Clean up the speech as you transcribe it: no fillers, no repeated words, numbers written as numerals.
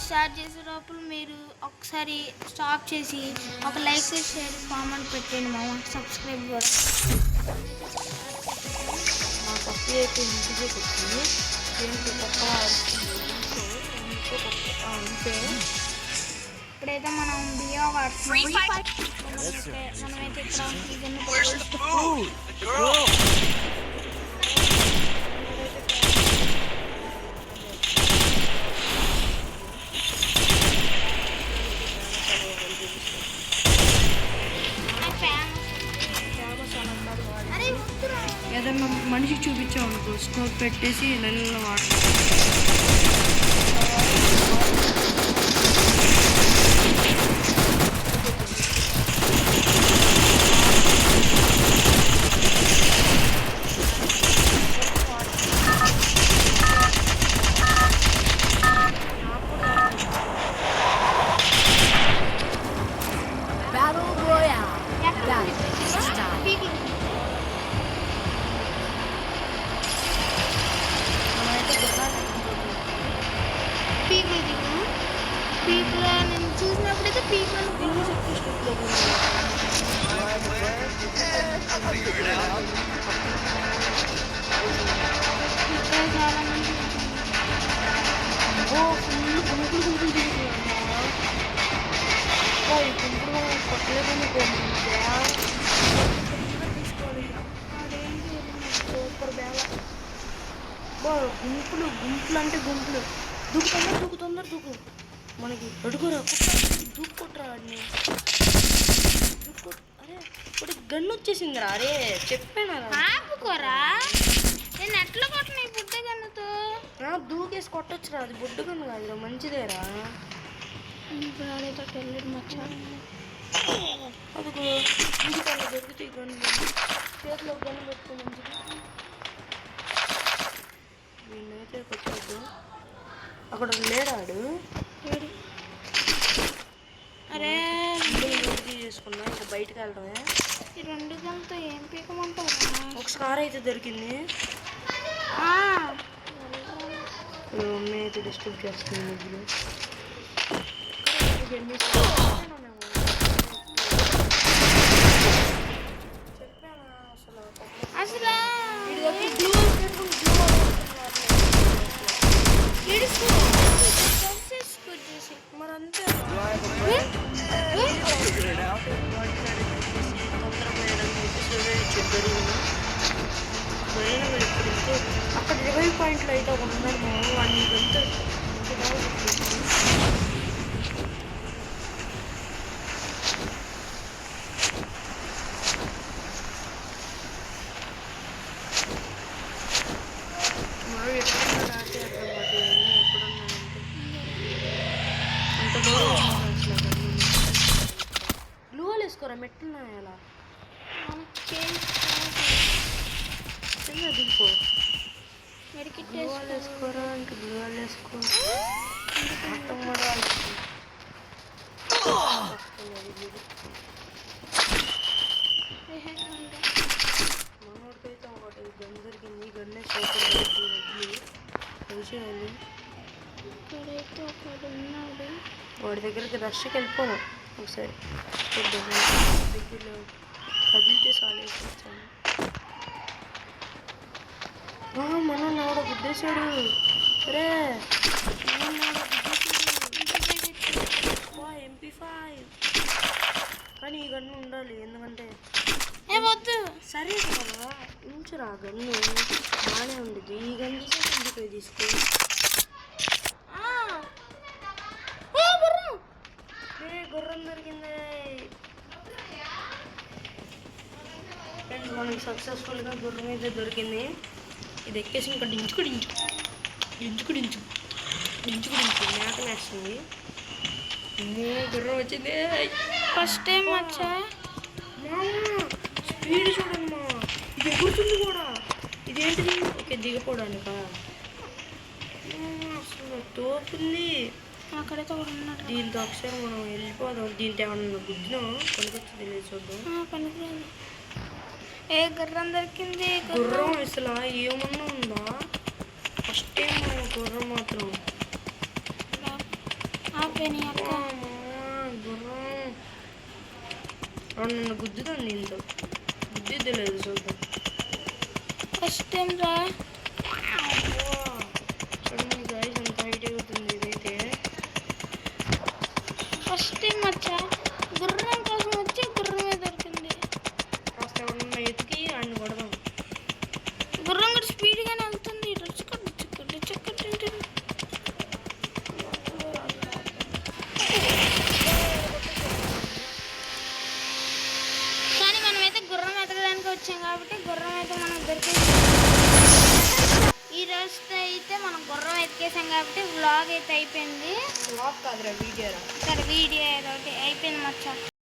Start చేసేటప్పుడు మీరు ఒకసారి స్టాప్ చేసి ఒక లైక్ షేర్ కామెంట్ పెట్టండి మామ. సబ్స్క్రైబ్ కూడా అయితే ఇంటికి వచ్చింది దీనికి అంతే. ఇప్పుడైతే మనం బియా మనమైతే ఇక్కడ ఏదన్నా మనిషికి చూపించాం అనుకో స్కోప్ పెట్టేసి నెలలో వాడతాం. పీపుల్ నేను చూసినప్పుడైతే పీపుల్ చాలా మంది గుంపులు గుంపులు అంటే గుంపులు దూకు తొందర దూకు మనకి అడుగురా దూక్కొట్రా అన్ని దూక్కు. అరే ఇప్పుడు గన్ను వచ్చేసిందిరా. అరే చెప్పాను ఆపుకోరా. నేను ఎట్లా కొట్టిన ఈ బుడ్డ గన్నుతో దూకేసి కొట్టొచ్చురా. అది బుడ్డ గన్ను కాదురా మంచిదేరా. ఇప్పుడు ఆడేతో వెళ్ళాడు మచ్చా. అదిగో ఇంటికి అలా దొరుకుతాయి గన్ను. చేతిలో గన్ను పెట్టుకో మంచిగా. వీళ్ళైతే కొట్టద్దు. అక్కడ లేడాడు. అరే చేసుకున్నా ఇంకా బయటకు వెళ్ళడమే. ఈ రెండు గంటతో ఏం పీకమంటావు? ఒక స్కార్ అయితే దొరికింది. మమ్మీ అయితే డిస్టర్బ్ చేస్తుంది ముగ్గురు. అసలు మరంతే అక్కడ 20 పాయింట్లు అయితే ఒక ఉన్నాడు వాడిని ఇదంతా గ్లూవాల్ వేసుకోరా. మెట్లున్నాయి అలా చిన్న దింపో. గ్లూవాల్ వేసుకోరా. ఇంకా గ్లూవాల్ వేసుకో. మొత్తం కూడా మనోడికైతే ఒకటి గన్ దొరికింది. గన్నే తెలిసేయాలి. ఇక్కడైతే ఒకడు ఉన్నాడు. వాడి దగ్గరికి రష్కి వెళ్ళిపోను ఒకసారి. దగ్గరలో కదిలితే సాలేసాను. మనం నాడ గుద్దేశాడు. అరే MP5 కానీ ఈ గన్ను ఉండాలి. ఎందుకంటే సరే కదా ఉంచురా. గన్ను బాగానే ఉండేది. ఈ గన్ను ఇంటికి తీసుకో. గుర్రం దొరికింది. మనకి సక్సెస్ఫుల్గా గుర్రం అయితే దొరికింది. ఇది ఎక్కేసి ఇంకా డించుకు మేత వేస్తుంది. గుర్రం వచ్చింది. ఫస్ట్ టైం వచ్చా. స్పీడ్ చూడండి మా. ఇది ఎగురుతుంది కూడా. ఇదేంటిది? ఓకే దిగపోవడానికా? అసలు తోపుంది. అక్కడైతే ఒకడు ఉన్నాడు. దీంతో ఒకసారి మనం వెళ్ళిపోదాం. దీంతో ఏమన్నా గుద్దినాం పనికొచ్చి తెలియదు చూద్దాం. పనికిరాదు. ఏ గుర్రం దొరికింది? గుర్రం అసలు ఏమన్నా ఉందా? ఫస్ట్ టైం గుర్రం మాత్రం అయిపోయినాయి అక్క. గుర్రం నన్ను గుద్దుతుంది ఇంట్లో గుద్దిద్దు లేదు చూద్దాం. ఫస్ట్ టైం రా. చూడండి గైస్ ఎంత హైట్ అవుతుంది ఇదైతే. ఫస్ట్ టైం వచ్చా గుర్రం కోసం వచ్చి గుర్రమే దొరికింది. కాస్త ఎవరన్నా ఎతికి ఆయన కొడదాం. గుర్రం కూడా స్పీడ్గానే వెళ్తుంది. రుచుకట్టు చుక్కట్టు చుక్కట్టు కానీ మనమైతే గుర్రం ఎతకడానికి వచ్చాం కాబట్టి గుర్రం అయితే మనకు దొరికింది. ఈ రోజుతో అయితే మనం గుర్రం ఎతికేసాం కాబట్టి వ్లాగ్ అయితే అయిపోయింది. వ్లాగ్ కాదురా వీడియోరా. సరే వీడియో ఏదో ఒకటి అయిపోయింది మచ్చా.